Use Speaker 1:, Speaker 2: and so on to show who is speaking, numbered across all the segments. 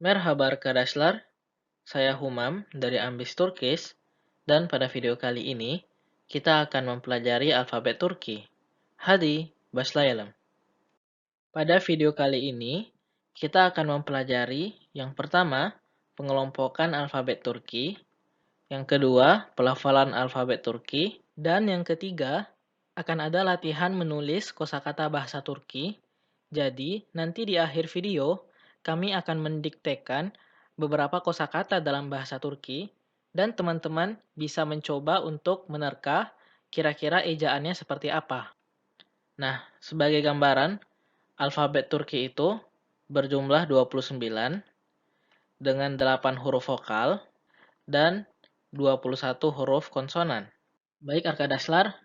Speaker 1: Merhaba arkadaşlar, saya Humam dari Ambis Turkish, dan pada video kali ini kita akan mempelajari alfabet Turki. Hadi, başlayalım. Pada video kali ini kita akan mempelajari yang pertama, pengelompokan alfabet Turki, yang kedua, pelafalan alfabet Turki, dan yang ketiga, akan ada latihan menulis kosakata bahasa Turki. Jadi, nanti di akhir video, kami akan mendiktekan beberapa kosakata dalam bahasa Turki, dan teman-teman bisa mencoba untuk menerka kira-kira ejaannya seperti apa. Nah, sebagai gambaran, alfabet Turki itu berjumlah 29 dengan 8 huruf vokal dan 21 huruf konsonan. Baik arkadaşlar,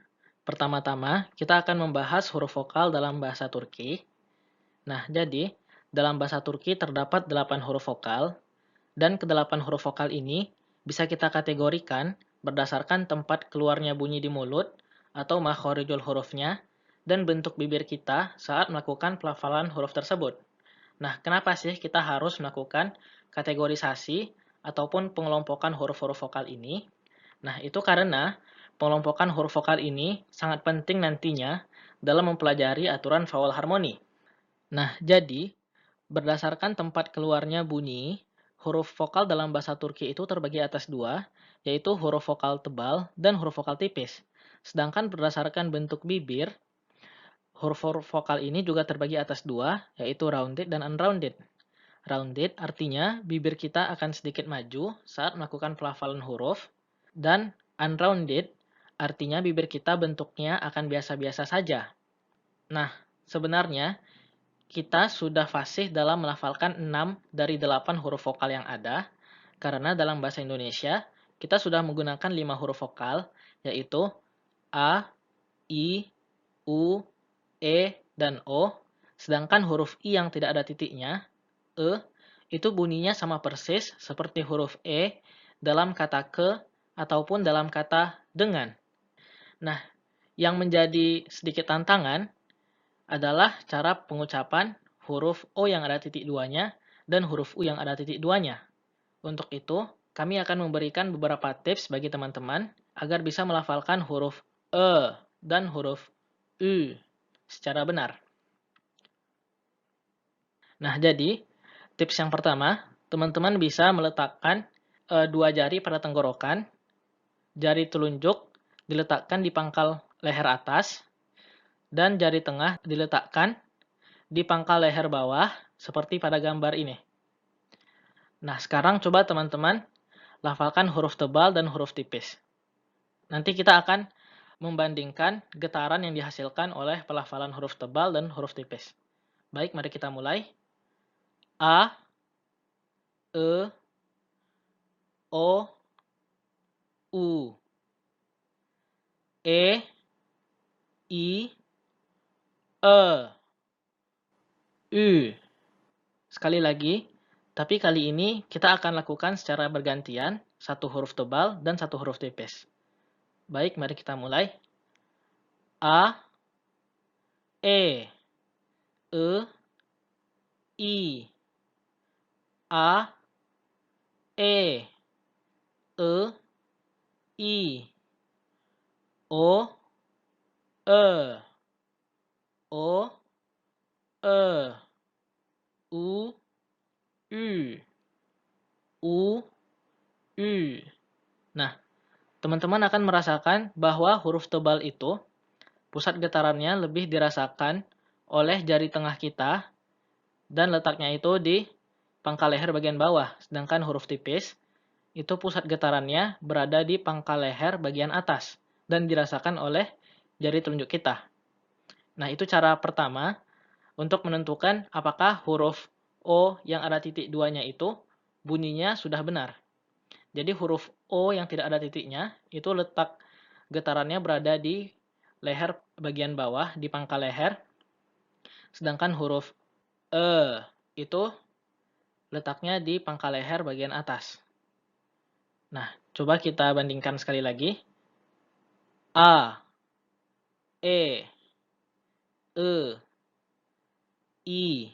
Speaker 1: pertama-tama kita akan membahas huruf vokal dalam bahasa Turki. Nah, jadi dalam bahasa Turki terdapat 8 huruf vokal, dan kedelapan huruf vokal ini bisa kita kategorikan berdasarkan tempat keluarnya bunyi di mulut atau makhorijul hurufnya dan bentuk bibir kita saat melakukan pelafalan huruf tersebut. Nah, kenapa sih kita harus melakukan kategorisasi ataupun pengelompokan huruf-huruf vokal ini? Nah, itu karena pengelompokan huruf vokal ini sangat penting nantinya dalam mempelajari aturan vowel harmoni. Nah, jadi berdasarkan tempat keluarnya bunyi, huruf vokal dalam bahasa Turki itu terbagi atas dua, yaitu huruf vokal tebal dan huruf vokal tipis. Sedangkan berdasarkan bentuk bibir, huruf-huruf vokal ini juga terbagi atas dua, yaitu rounded dan unrounded. Rounded artinya bibir kita akan sedikit maju saat melakukan pelafalan huruf, dan unrounded artinya bibir kita bentuknya akan biasa-biasa saja. Nah, sebenarnya kita sudah fasih dalam melafalkan 6 dari 8 huruf vokal yang ada, karena dalam bahasa Indonesia kita sudah menggunakan 5 huruf vokal, yaitu A, I, U, E, dan O, sedangkan huruf I yang tidak ada titiknya, E, itu bunyinya sama persis seperti huruf E dalam kata ke ataupun dalam kata dengan. Nah, yang menjadi sedikit tantangan adalah cara pengucapan huruf O yang ada titik duanya dan huruf U yang ada titik duanya. Untuk itu, kami akan memberikan beberapa tips bagi teman-teman agar bisa melafalkan huruf E dan huruf U secara benar. Nah, jadi tips yang pertama, teman-teman bisa meletakkan dua jari pada tenggorokan, jari telunjuk diletakkan di pangkal leher atas, dan jari tengah diletakkan di pangkal leher bawah, seperti pada gambar ini. Nah, sekarang coba teman-teman lafalkan huruf tebal dan huruf tipis. Nanti kita akan membandingkan getaran yang dihasilkan oleh pelafalan huruf tebal dan huruf tipis. Baik, mari kita mulai. A, E, O, U, E, I, E, U. Sekali lagi, tapi kali ini kita akan lakukan secara bergantian, satu huruf tebal dan satu huruf tipis. Baik, mari kita mulai. A, E, I, A, E, I, O, E, O, E, U, U, U. Nah, teman-teman akan merasakan bahwa huruf tebal itu pusat getarannya lebih dirasakan oleh jari tengah kita dan letaknya itu di pangkal leher bagian bawah. Sedangkan huruf tipis itu pusat getarannya berada di pangkal leher bagian atas dan dirasakan oleh jari telunjuk kita. Nah, itu cara pertama untuk menentukan apakah huruf O yang ada titik duanya itu bunyinya sudah benar. Jadi huruf O yang tidak ada titiknya itu letak getarannya berada di leher bagian bawah, di pangkal leher. Sedangkan huruf E itu letaknya di pangkal leher bagian atas. Nah, coba kita bandingkan sekali lagi. A, E, I,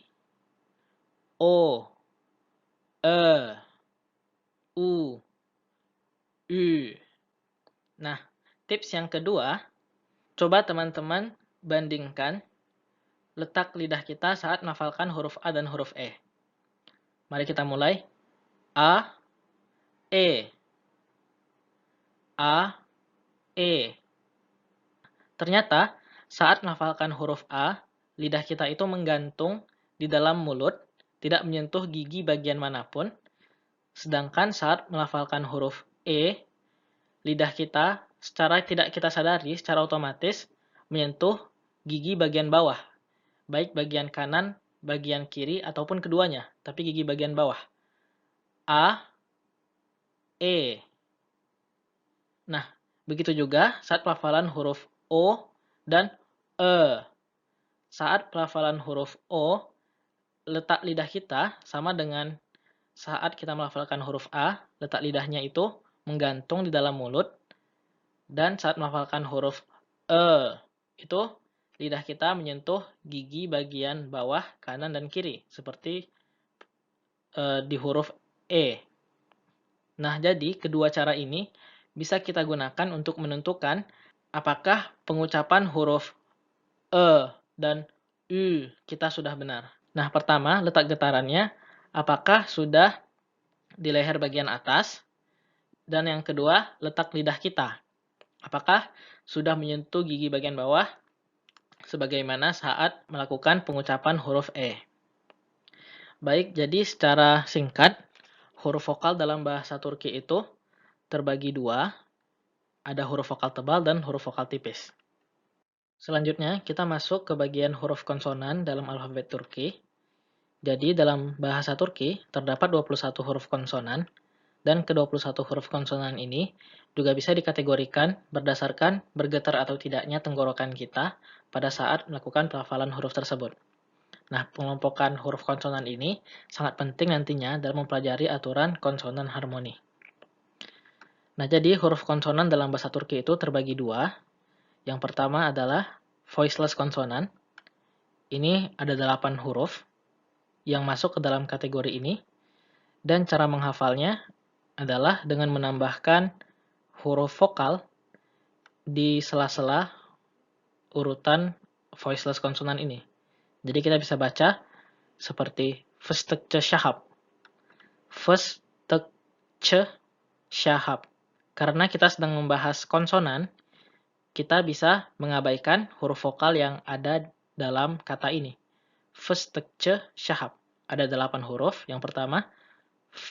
Speaker 1: O, E, U, U. Nah, tips yang kedua, coba teman-teman bandingkan letak lidah kita saat melafalkan huruf A dan huruf E. Mari kita mulai. A, E. A, E. Ternyata, saat melafalkan huruf A, lidah kita itu menggantung di dalam mulut, tidak menyentuh gigi bagian manapun. Sedangkan saat melafalkan huruf E, lidah kita secara tidak kita sadari, secara otomatis menyentuh gigi bagian bawah. Baik bagian kanan, bagian kiri, ataupun keduanya. Tapi gigi bagian bawah. A, E. Nah, begitu juga saat pelafalan huruf O dan E. Saat pelafalan huruf O, letak lidah kita sama dengan saat kita melafalkan huruf A, letak lidahnya itu menggantung di dalam mulut. Dan saat melafalkan huruf E, itu lidah kita menyentuh gigi bagian bawah, kanan, dan kiri. Seperti di huruf E. Nah, jadi kedua cara ini bisa kita gunakan untuk menentukan apakah pengucapan huruf E dan U kita sudah benar. Nah, pertama, letak getarannya apakah sudah di leher bagian atas, dan yang kedua, letak lidah kita. Apakah sudah menyentuh gigi bagian bawah, sebagaimana saat melakukan pengucapan huruf E. Baik, jadi secara singkat, huruf vokal dalam bahasa Turki itu terbagi dua, ada huruf vokal tebal dan huruf vokal tipis. Selanjutnya, kita masuk ke bagian huruf konsonan dalam alfabet Turki. Jadi, dalam bahasa Turki, terdapat 21 huruf konsonan, dan ke-21 huruf konsonan ini juga bisa dikategorikan berdasarkan bergetar atau tidaknya tenggorokan kita pada saat melakukan pelafalan huruf tersebut. Nah, pengelompokan huruf konsonan ini sangat penting nantinya dalam mempelajari aturan konsonan harmoni. Nah, jadi huruf konsonan dalam bahasa Turki itu terbagi dua. Yang pertama adalah voiceless konsonan. Ini ada 8 huruf yang masuk ke dalam kategori ini. Dan cara menghafalnya adalah dengan menambahkan huruf vokal di sela-sela urutan voiceless konsonan ini. Jadi kita bisa baca seperti fıstıkça şahap. Fıstıkça şahap. Karena kita sedang membahas konsonan, kita bisa mengabaikan huruf vokal yang ada dalam kata ini. Fıstıkça şahap. Ada 8 huruf. Yang pertama, F,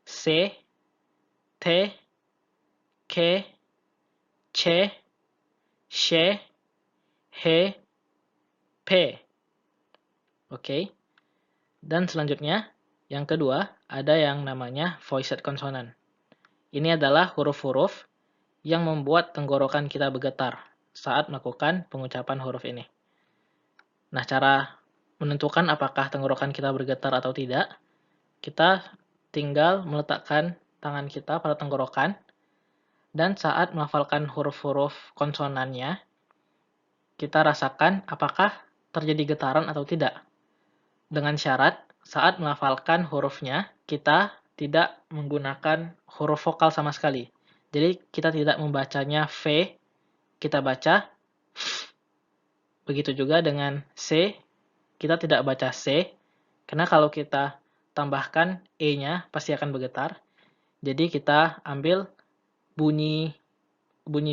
Speaker 1: C, T, K, C, Ş, H, P. Oke. Dan selanjutnya, yang kedua, ada yang namanya voiced konsonan. Ini adalah huruf-huruf yang membuat tenggorokan kita bergetar saat melakukan pengucapan huruf ini. Nah, cara menentukan apakah tenggorokan kita bergetar atau tidak, kita tinggal meletakkan tangan kita pada tenggorokan, dan saat melafalkan huruf-huruf konsonannya, kita rasakan apakah terjadi getaran atau tidak. Dengan syarat, saat melafalkan hurufnya, kita tidak menggunakan huruf vokal sama sekali. Jadi, kita tidak membacanya V, kita baca F. Begitu juga dengan C, kita tidak baca C, karena kalau kita tambahkan E-nya, pasti akan bergetar. Jadi, kita ambil bunyi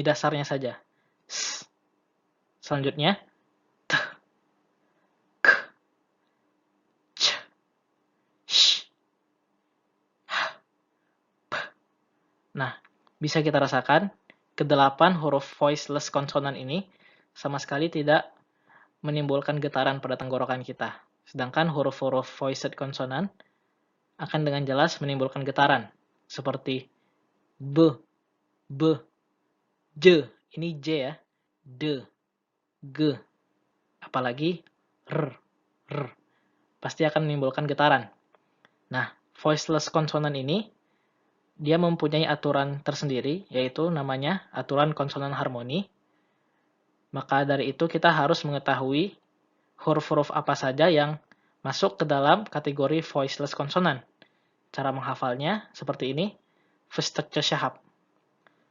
Speaker 1: dasarnya saja. S. Selanjutnya, T, K, C, Sh, H, P. Nah, bisa kita rasakan ke-8 huruf voiceless konsonan ini sama sekali tidak menimbulkan getaran pada tenggorokan kita. Sedangkan huruf-huruf voiced konsonan akan dengan jelas menimbulkan getaran. Seperti B, B, J. Ini J ya. D, G. Apalagi R, R. Pasti akan menimbulkan getaran. Nah, voiceless konsonan ini dia mempunyai aturan tersendiri, yaitu namanya aturan konsonan harmoni. Maka dari itu kita harus mengetahui huruf-huruf apa saja yang masuk ke dalam kategori voiceless consonant. Cara menghafalnya seperti ini. Verstärkte Shahab.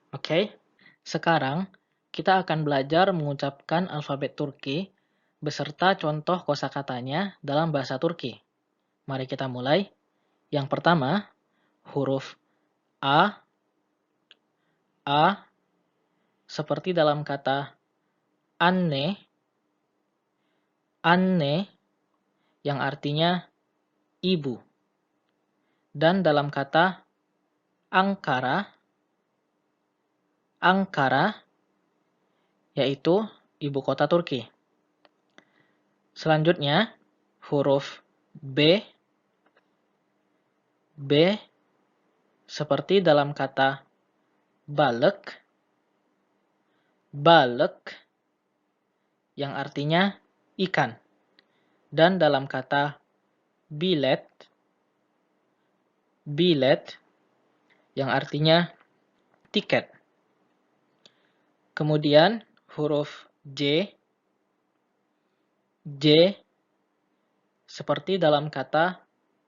Speaker 1: Oke, sekarang kita akan belajar mengucapkan alfabet Turki beserta contoh kosakatanya dalam bahasa Turki. Mari kita mulai. Yang pertama, huruf A. A seperti dalam kata anne, anne yang artinya ibu. Dan dalam kata Ankara, Ankara yaitu ibu kota Turki. Selanjutnya, huruf B. B seperti dalam kata balık, balık yang artinya ikan. Dan dalam kata bilet, bilet yang artinya tiket. Kemudian huruf J. J seperti dalam kata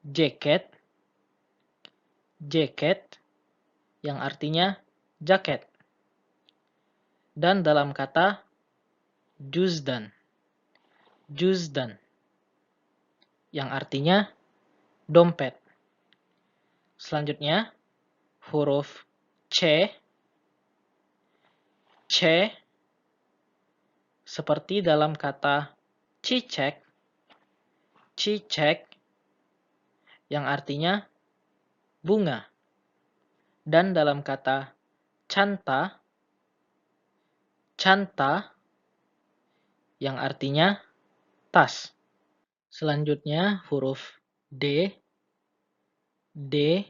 Speaker 1: jaket, jaket yang artinya jaket. Dan dalam kata cüzdan, cüzdan yang artinya dompet. Selanjutnya huruf C. C seperti dalam kata çiçek, çiçek yang artinya bunga. Dan dalam kata çanta, çanta yang artinya tas. Selanjutnya huruf D. D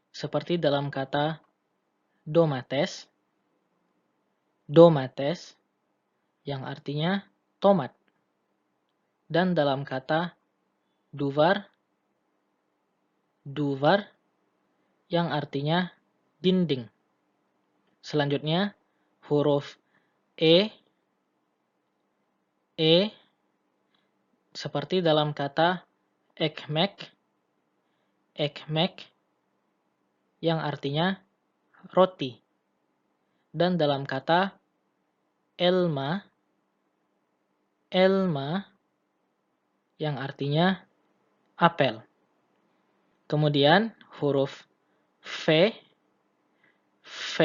Speaker 1: seperti dalam kata domates, domates yang artinya tomat. Dan dalam kata duvar, duvar yang artinya dinding. Selanjutnya huruf E. E seperti dalam kata ekmek, ekmek yang artinya roti. Dan dalam kata elma, elma yang artinya apel. Kemudian huruf V. V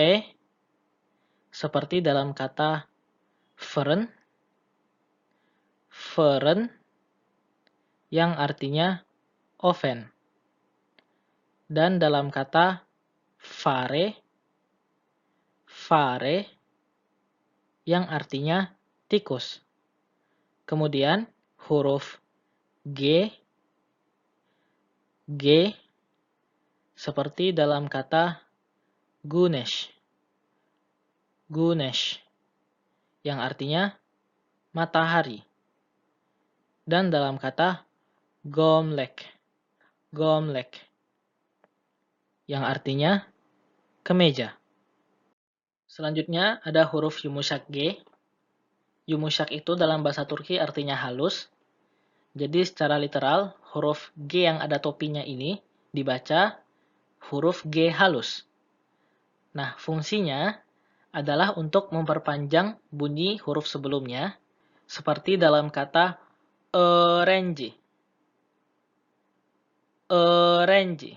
Speaker 1: seperti dalam kata fırın, fırın yang artinya oven. Dan dalam kata fare, fare yang artinya tikus. Kemudian huruf G. G seperti dalam kata güneş, güneş yang artinya matahari. Dan dalam kata gömlek, gömlek yang artinya kemeja. Selanjutnya ada huruf yumuşak G. Yumuşak itu dalam bahasa Turki artinya halus. Jadi secara literal huruf G yang ada topinya ini dibaca huruf G halus. Nah, fungsinya adalah untuk memperpanjang bunyi huruf sebelumnya seperti dalam kata öğrenci, öğrenci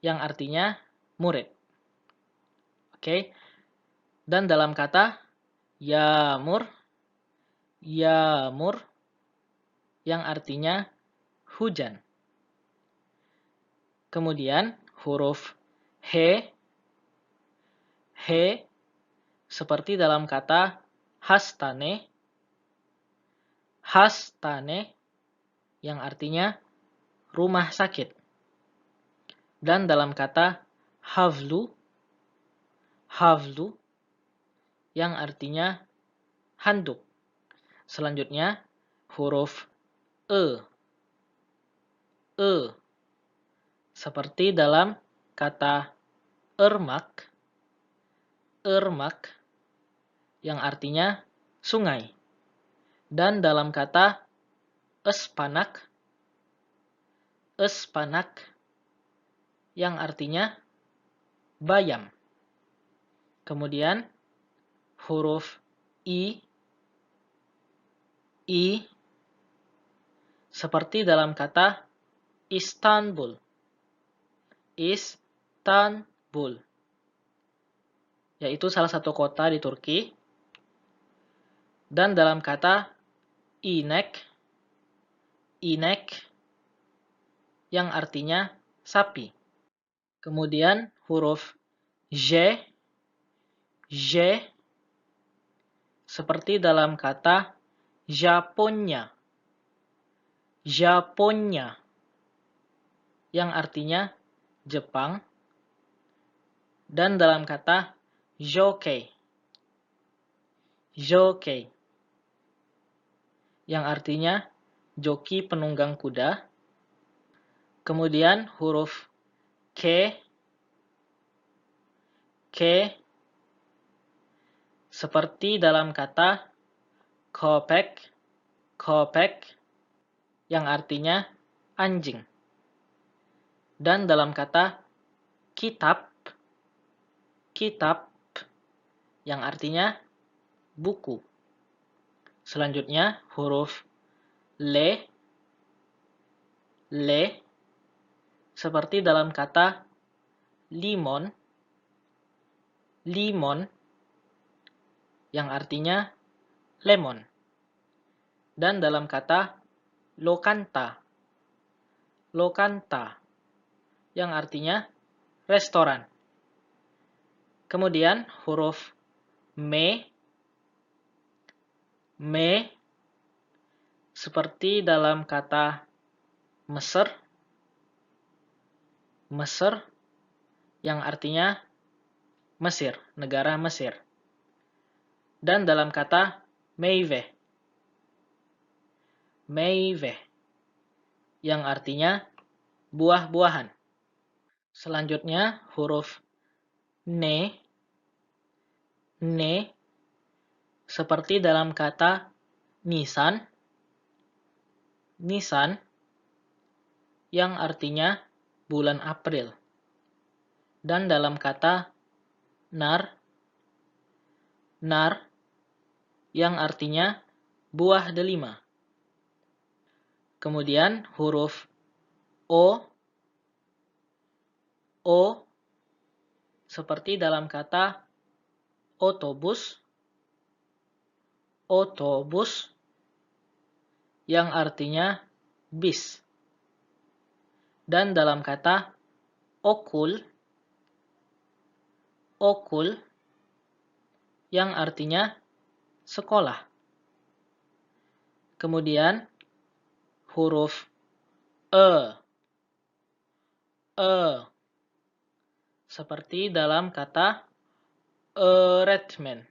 Speaker 1: yang artinya murid. Oke. Dan dalam kata yağmur, yağmur yang artinya hujan. Kemudian huruf H. H seperti dalam kata hastane, hastane yang artinya rumah sakit. Dan dalam kata havlu, havlu yang artinya handuk. Selanjutnya huruf E. E seperti dalam kata ırmak, ırmak yang artinya sungai. Dan dalam kata ıspanak, Espanak, yang artinya bayam. Kemudian huruf I seperti dalam kata Istanbul. Istanbul, yaitu salah satu kota di Turki. Dan dalam kata inek, yang artinya sapi. Kemudian huruf J seperti dalam kata Japonya. Yang artinya Jepang. Dan dalam kata jockey, yang artinya joki penunggang kuda. Kemudian huruf K seperti dalam kata köpek, yang artinya anjing. Dan dalam kata kitab, yang artinya buku. Selanjutnya huruf L seperti dalam kata limon, yang artinya lemon. Dan dalam kata lokanta, yang artinya restoran. Kemudian huruf me seperti dalam kata Mesir, yang artinya Mesir, negara Mesir. Dan dalam kata meyve, yang artinya buah-buahan. Selanjutnya huruf ne seperti dalam kata Nisan, yang artinya bulan April. Dan dalam kata nar, yang artinya buah delima. Kemudian huruf O seperti dalam kata otobus, yang artinya bis. Dan dalam kata okul, yang artinya sekolah. Kemudian huruf E seperti dalam kata öğretmen,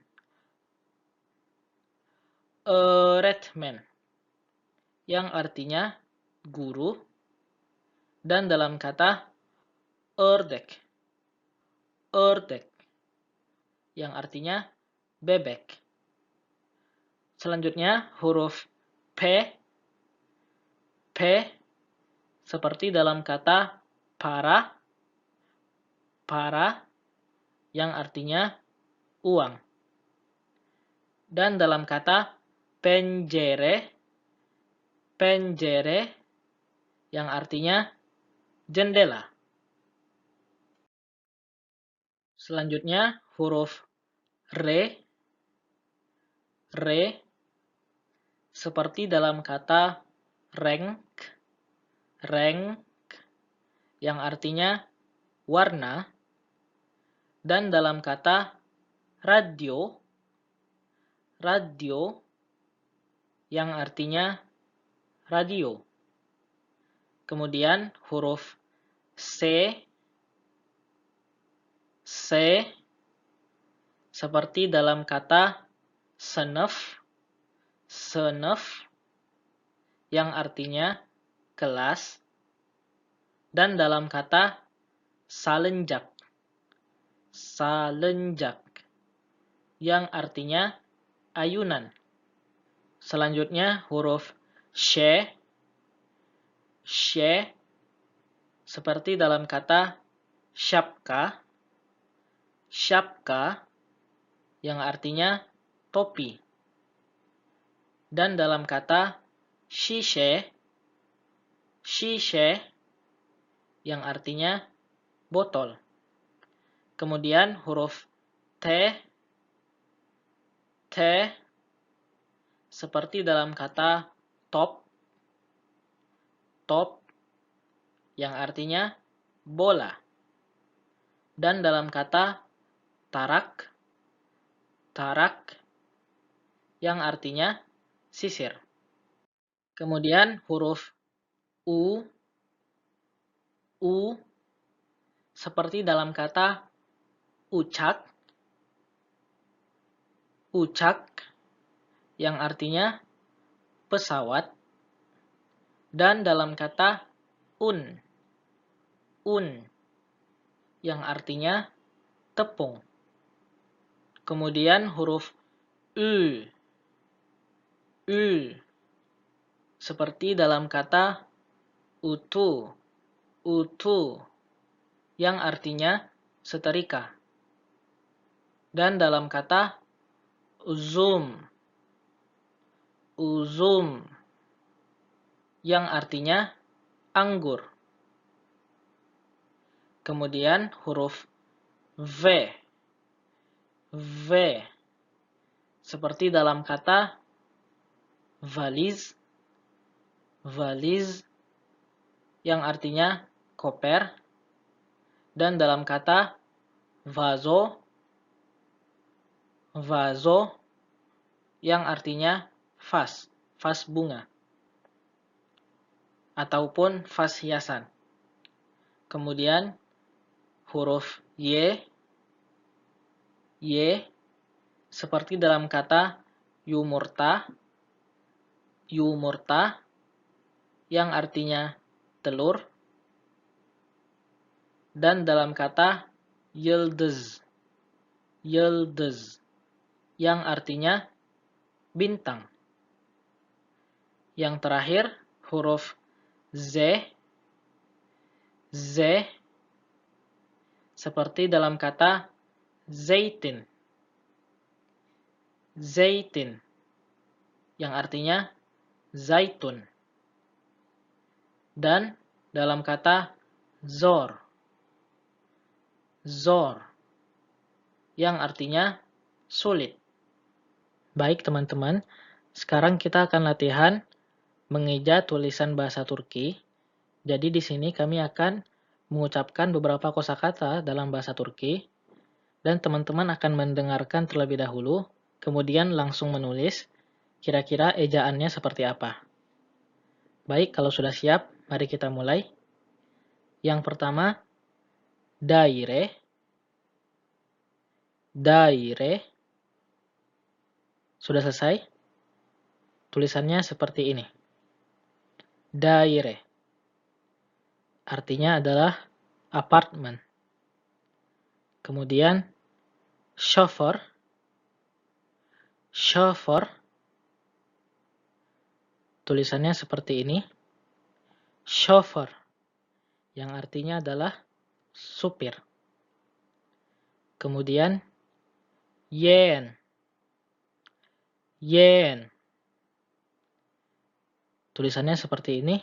Speaker 1: yang artinya guru. Dan dalam kata ördek, yang artinya bebek. Selanjutnya huruf P seperti dalam kata para, yang artinya uang. Dan dalam kata pencere, yang artinya jendela. Selanjutnya huruf re seperti dalam kata renk, yang artinya warna. Dan dalam kata radio, yang artinya radio. Kemudian huruf C seperti dalam kata sınıf, yang artinya kelas. Dan dalam kata salıncak, yang artinya ayunan. Selanjutnya huruf sh seperti dalam kata syapka, syapka yang artinya topi, dan dalam kata shishe, shishe yang artinya botol. Kemudian huruf T, T seperti dalam kata top, top yang artinya bola. Dan dalam kata tarak, tarak yang artinya sisir. Kemudian huruf U, U seperti dalam kata ucak, ucak yang artinya pesawat. Dan dalam kata un yang artinya tepung. Kemudian huruf U seperti dalam kata utu, utu yang artinya setrika. Dan dalam kata uzum, uzum yang artinya anggur. Kemudian huruf V, V seperti dalam kata valiz, valiz yang artinya koper. Dan dalam kata vazo, vazo yang artinya vas, vas bunga ataupun vas hiasan. Kemudian huruf Y seperti dalam kata yumurta, yumurta yang artinya telur. Dan dalam kata yıldız, yıldız yang artinya bintang. Yang terakhir huruf Z, Z seperti dalam kata zeytin, zeytin yang artinya zaitun. Dan dalam kata zor, zor yang artinya sulit. Baik teman-teman, sekarang kita akan latihan mengeja tulisan bahasa Turki. Jadi di sini kami akan mengucapkan beberapa kosakata dalam bahasa Turki dan teman-teman akan mendengarkan terlebih dahulu, kemudian langsung menulis kira-kira ejaannya seperti apa. Baik, kalau sudah siap, mari kita mulai. Yang pertama, daire, daire. Sudah selesai? Tulisannya seperti ini. Daire. Artinya adalah apartemen. Kemudian, şoför, şoför. Tulisannya seperti ini. Şoför. Yang artinya adalah supir. Kemudian, yeğen, yeğen. Tulisannya seperti ini.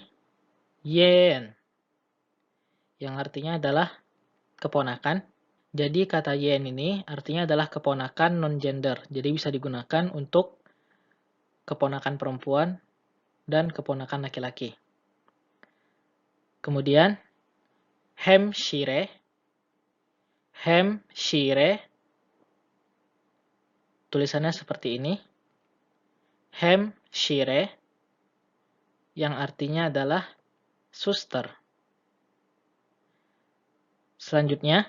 Speaker 1: Yeğen. Yang artinya adalah keponakan. Jadi kata yeğen ini artinya adalah keponakan non-gender. Jadi bisa digunakan untuk keponakan perempuan dan keponakan laki-laki. Kemudian, hemşire, hemşire. Tulisannya seperti ini. Hemşire yang artinya adalah suster. Selanjutnya,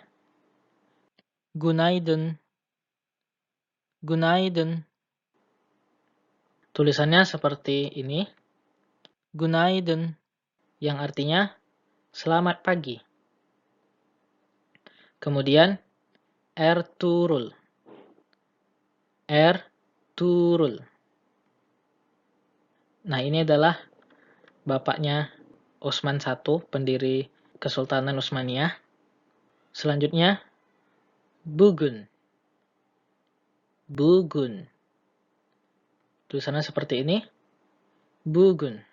Speaker 1: günaydın, günaydın. Tulisannya seperti ini. Günaydın yang artinya selamat pagi. Kemudian, Ertuğrul, Ertuğrul. Nah, ini adalah bapaknya Osman I, pendiri Kesultanan Utsmaniyah. Selanjutnya, bugün. Bugün. Tulisannya seperti ini. Bugün.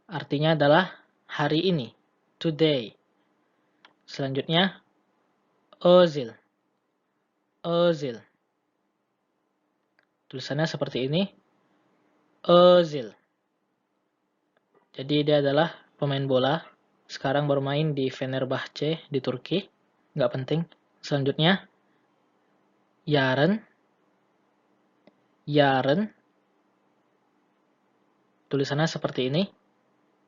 Speaker 1: Artinya adalah hari ini. Today. Selanjutnya, özil. Özil. Tulisannya seperti ini. Özil. Jadi dia adalah pemain bola. Sekarang bermain di Fenerbahce di Turki. Nggak penting. Selanjutnya, Yarın. Yarın. Tulisannya seperti ini.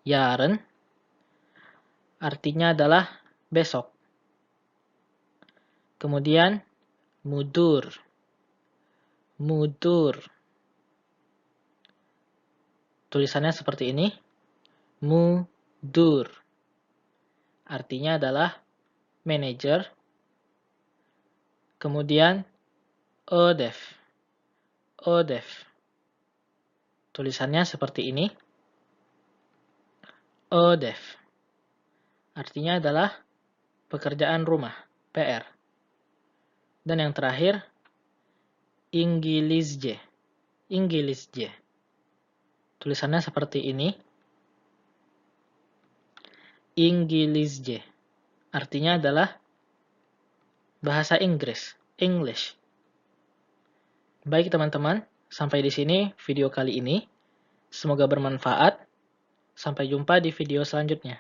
Speaker 1: Yarın. Artinya adalah besok. Kemudian, mudur. Mudur. Tulisannya seperti ini. Mudur. Artinya adalah manajer. Kemudian, ödev. Ödev. Tulisannya seperti ini. Ödev. Artinya adalah pekerjaan rumah, PR. Dan yang terakhir, İngilizce. İngilizce. Tulisannya seperti ini. İngilizce. Artinya adalah bahasa Inggris, English. Baik teman-teman, sampai di sini video kali ini. Semoga bermanfaat. Sampai jumpa di video selanjutnya.